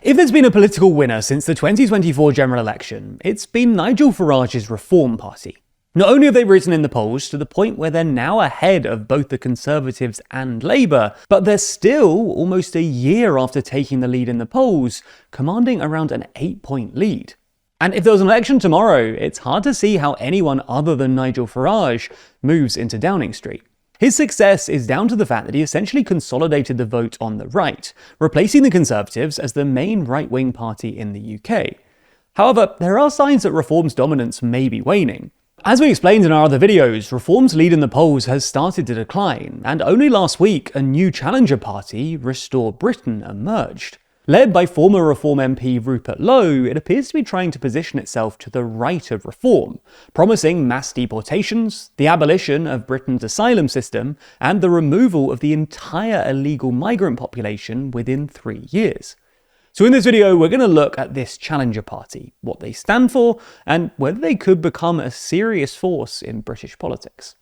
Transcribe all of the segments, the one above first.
If there's been a political winner since the 2024 general election, it's been Nigel Farage's Reform Party. Not only have they risen in the polls to the point where they're now ahead of both the Conservatives and Labour, but they're still, almost a year after taking the lead in the polls, commanding around an 8-point lead. And if there was an election tomorrow, it's hard to see how anyone other than Nigel Farage moves into Downing Street. His success is down to the fact that he essentially consolidated the vote on the right, replacing the Conservatives as the main right-wing party in the UK. However, there are signs that Reform's dominance may be waning. As we explained in our other videos, Reform's lead in the polls has started to decline, and only last week a new challenger party, Restore Britain, emerged. Led by former Reform MP Rupert Lowe, it appears to be trying to position itself to the right of reform, promising mass deportations, the abolition of Britain's asylum system, and the removal of the entire illegal migrant population within 3 years. So in this video, we're going to look at this challenger party, what they stand for, and whether they could become a serious force in British politics.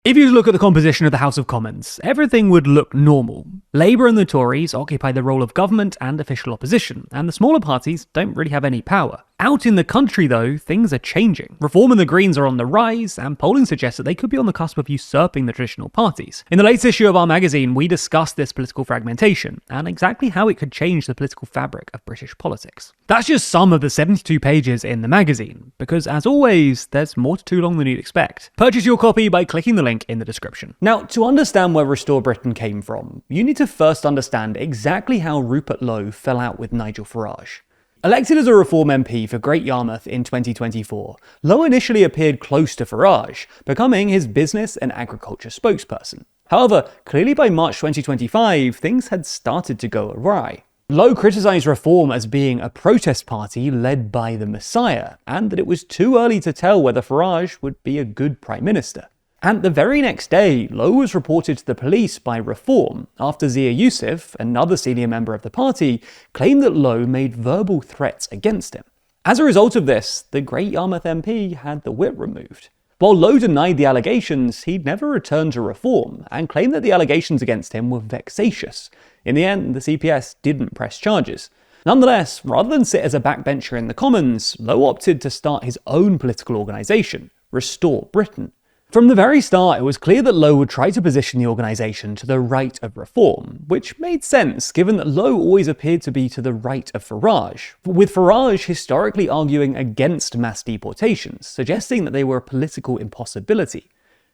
If you look at the composition of the House of Commons, everything would look normal. Labour and the Tories occupy the role of government and official opposition, and the smaller parties don't really have any power. Out in the country, though, things are changing. Reform and the Greens are on the rise, and polling suggests that they could be on the cusp of usurping the traditional parties. In the latest issue of our magazine, we discussed this political fragmentation, and exactly how it could change the political fabric of British politics. That's just some of the 72 pages in the magazine, because as always, there's more to Too Long than you'd expect. Purchase your copy by clicking the link in the description. Now, to understand where Restore Britain came from, you need to first understand exactly how Rupert Lowe fell out with Nigel Farage. Elected as a Reform MP for Great Yarmouth in 2024, Lowe initially appeared close to Farage, becoming his business and agriculture spokesperson. However, clearly by March 2025, things had started to go awry. Lowe criticised Reform as being a protest party led by the Messiah, and that it was too early to tell whether Farage would be a good Prime Minister. And the very next day, Lowe was reported to the police by Reform after Zia Youssef, another senior member of the party, claimed that Lowe made verbal threats against him. As a result of this, the Great Yarmouth MP had the whip removed. While Lowe denied the allegations, he'd never returned to Reform and claimed that the allegations against him were vexatious. In the end, the CPS didn't press charges. Nonetheless, rather than sit as a backbencher in the Commons, Lowe opted to start his own political organisation, Restore Britain. From the very start, it was clear that Lowe would try to position the organisation to the right of Reform, which made sense given that Lowe always appeared to be to the right of Farage, with Farage historically arguing against mass deportations, suggesting that they were a political impossibility.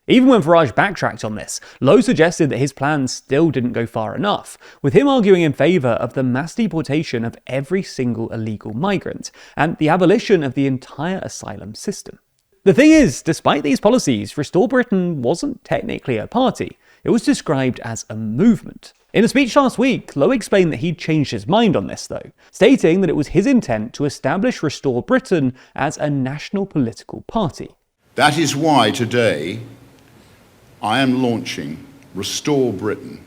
Even when Farage backtracked on this, Lowe suggested that his plans still didn't go far enough, with him arguing in favour of the mass deportation of every single illegal migrant, and the abolition of the entire asylum system. The thing is, despite these policies, Restore Britain wasn't technically a party. It was described as a movement. In a speech last week, Lowe explained that he'd changed his mind on this though, stating that it was his intent to establish Restore Britain as a national political party. That is why today I am launching Restore Britain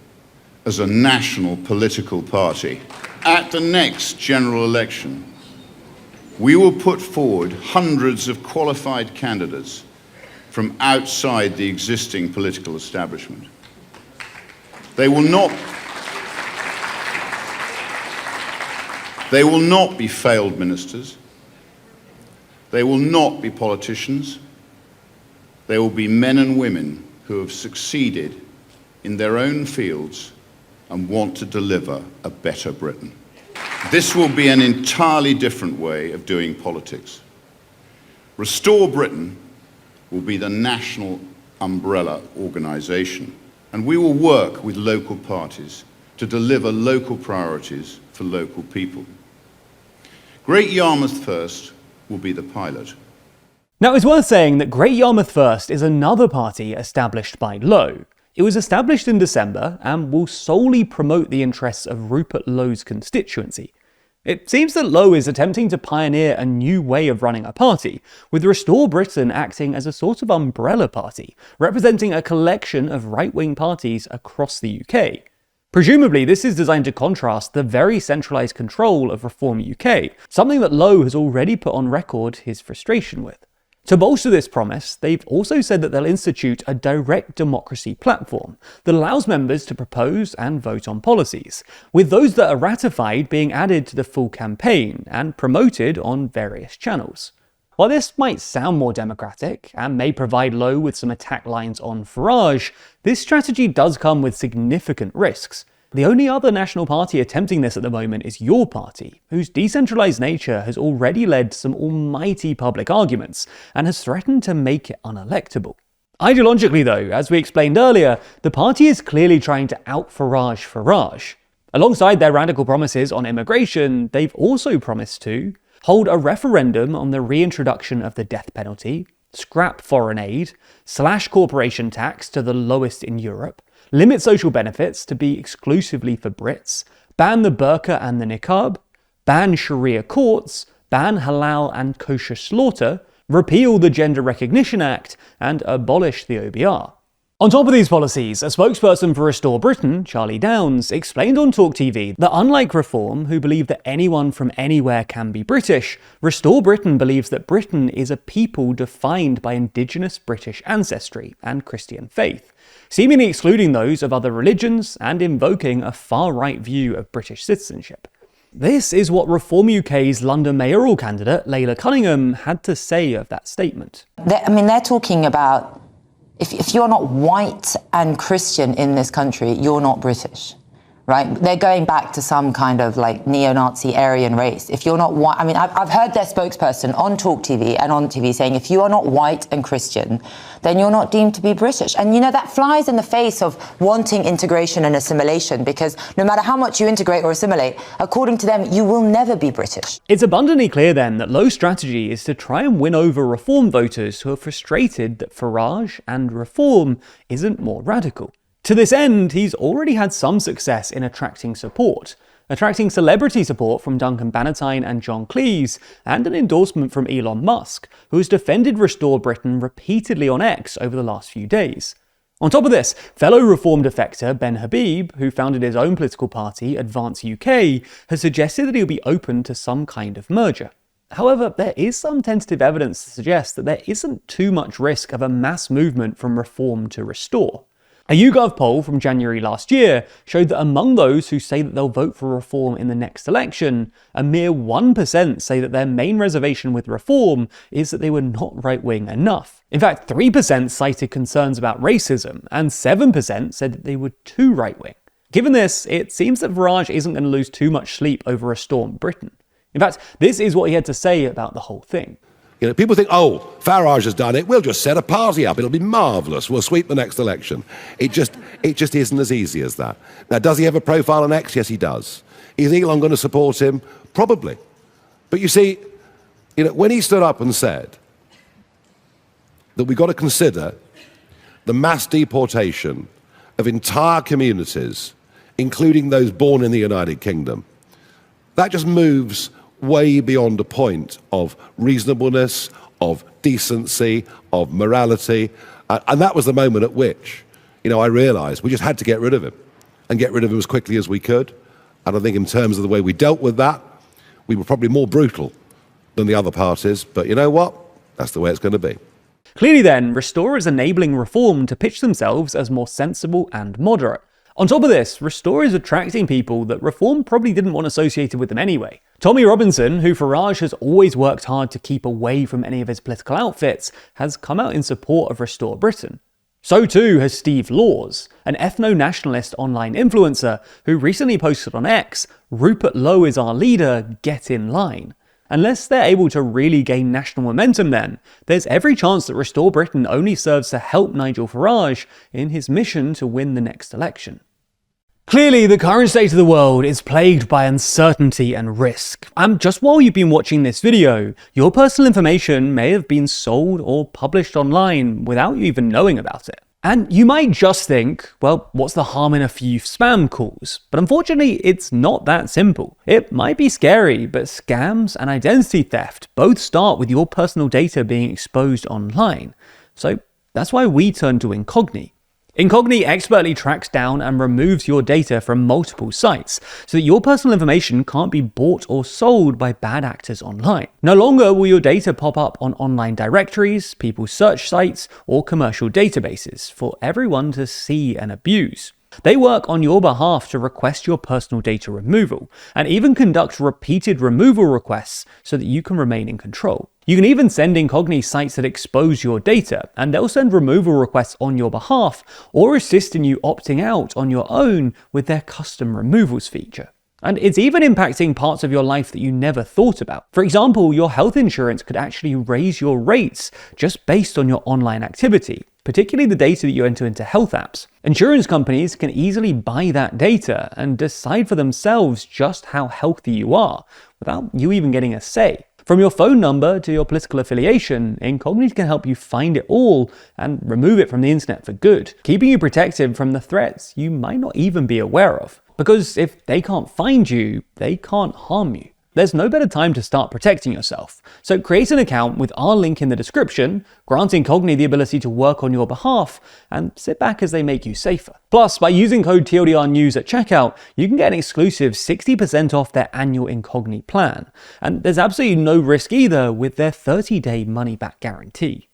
as a national political party. At the next general election, we will put forward hundreds of qualified candidates from outside the existing political establishment. They will not be failed ministers. They will not be politicians. They will be men and women who have succeeded in their own fields and want to deliver a better Britain. This will be an entirely different way of doing politics. Restore Britain will be the national umbrella organisation, and we will work with local parties to deliver local priorities for local people. Great Yarmouth First will be the pilot. Now, it's worth saying that Great Yarmouth First is another party established by Lowe. It was established in December and will solely promote the interests of Rupert Lowe's constituency. It seems that Lowe is attempting to pioneer a new way of running a party, with Restore Britain acting as a sort of umbrella party, representing a collection of right-wing parties across the UK. Presumably, this is designed to contrast the very centralised control of Reform UK, something that Lowe has already put on record his frustration with. To bolster this promise, they've also said that they'll institute a direct democracy platform that allows members to propose and vote on policies, with those that are ratified being added to the full campaign and promoted on various channels. While this might sound more democratic, and may provide Lowe with some attack lines on Farage, this strategy does come with significant risks. The only other national party attempting this at the moment is your party, whose decentralised nature has already led to some almighty public arguments, and has threatened to make it unelectable. Ideologically though, as we explained earlier, the party is clearly trying to out-Farage. Alongside their radical promises on immigration, they've also promised to hold a referendum on the reintroduction of the death penalty, scrap foreign aid, slash corporation tax to the lowest in Europe, limit social benefits to be exclusively for Brits, ban the burqa and the niqab, ban Sharia courts, ban halal and kosher slaughter, repeal the Gender Recognition Act, and abolish the OBR. On top of these policies, a spokesperson for Restore Britain, Charlie Downs, explained on Talk TV that unlike Reform, who believe that anyone from anywhere can be British, Restore Britain believes that Britain is a people defined by indigenous British ancestry and Christian faith, seemingly excluding those of other religions and invoking a far-right view of British citizenship. This is what Reform UK's London mayoral candidate, Layla Cunningham, had to say of that statement. They're talking about if you're not white and Christian in this country, you're not British, right? They're going back to some kind of like neo-Nazi Aryan race. If you're not white, I mean, I've heard their spokesperson on Talk TV and on TV saying, if you are not white and Christian, then you're not deemed to be British. And you know, that flies in the face of wanting integration and assimilation, because no matter how much you integrate or assimilate, according to them, you will never be British. It's abundantly clear then that Lowe's strategy is to try and win over Reform voters who are frustrated that Farage and Reform isn't more radical. To this end, he's already had some success in attracting celebrity support from Duncan Bannatyne and John Cleese, and an endorsement from Elon Musk, who has defended Restore Britain repeatedly on X over the last few days. On top of this, fellow Reform defector Ben Habib, who founded his own political party, Advance UK, has suggested that he'll be open to some kind of merger. However, there is some tentative evidence to suggest that there isn't too much risk of a mass movement from Reform to Restore. A YouGov poll from January last year showed that among those who say that they'll vote for Reform in the next election, a mere 1% say that their main reservation with Reform is that they were not right-wing enough. In fact, 3% cited concerns about racism, and 7% said that they were too right-wing. Given this, it seems that Farage isn't going to lose too much sleep over a stormed Britain. In fact, this is what he had to say about the whole thing. You know, people think, oh, Farage has done it, we'll just set a party up, it'll be marvellous, we'll sweep the next election. It just isn't as easy as that. Now, does he have a profile on X? Yes, he does. Is Elon going to support him? Probably. But you see, when he stood up and said that we've got to consider the mass deportation of entire communities, including those born in the United Kingdom, that just moves way beyond a point of reasonableness, of decency, of morality. And that was the moment at which, I realised we just had to get rid of him, and get rid of him as quickly as we could. And I think in terms of the way we dealt with that, we were probably more brutal than the other parties. But you know what? That's the way it's going to be. Clearly then, Restore is enabling Reform to pitch themselves as more sensible and moderate. On top of this, Restore is attracting people that Reform probably didn't want associated with them anyway. Tommy Robinson, who Farage has always worked hard to keep away from any of his political outfits, has come out in support of Restore Britain. So too has Steve Laws, an ethno-nationalist online influencer who recently posted on X, "Rupert Lowe is our leader, get in line." Unless they're able to really gain national momentum then, there's every chance that Restore Britain only serves to help Nigel Farage in his mission to win the next election. Clearly, the current state of the world is plagued by uncertainty and risk. And just while you've been watching this video, your personal information may have been sold or published online without you even knowing about it. And you might just think, well, what's the harm in a few spam calls? But unfortunately, it's not that simple. It might be scary, but scams and identity theft both start with your personal data being exposed online. So that's why we turn to Incogni. Incogni expertly tracks down and removes your data from multiple sites so that your personal information can't be bought or sold by bad actors online. No longer will your data pop up on online directories, people's search sites, or commercial databases for everyone to see and abuse. They work on your behalf to request your personal data removal, and even conduct repeated removal requests so that you can remain in control. You can even send Incogni sites that expose your data, and they'll send removal requests on your behalf, or assist in you opting out on your own with their custom removals feature. And it's even impacting parts of your life that you never thought about. For example, your health insurance could actually raise your rates just based on your online activity, particularly the data that you enter into health apps. Insurance companies can easily buy that data and decide for themselves just how healthy you are, without you even getting a say. From your phone number to your political affiliation, Incogni can help you find it all and remove it from the internet for good, keeping you protected from the threats you might not even be aware of. Because if they can't find you, they can't harm you. There's no better time to start protecting yourself. So create an account with our link in the description, grant Incogni the ability to work on your behalf, and sit back as they make you safer. Plus, by using code TLDRnews at checkout, you can get an exclusive 60% off their annual Incogni plan. And there's absolutely no risk either with their 30-day money-back guarantee.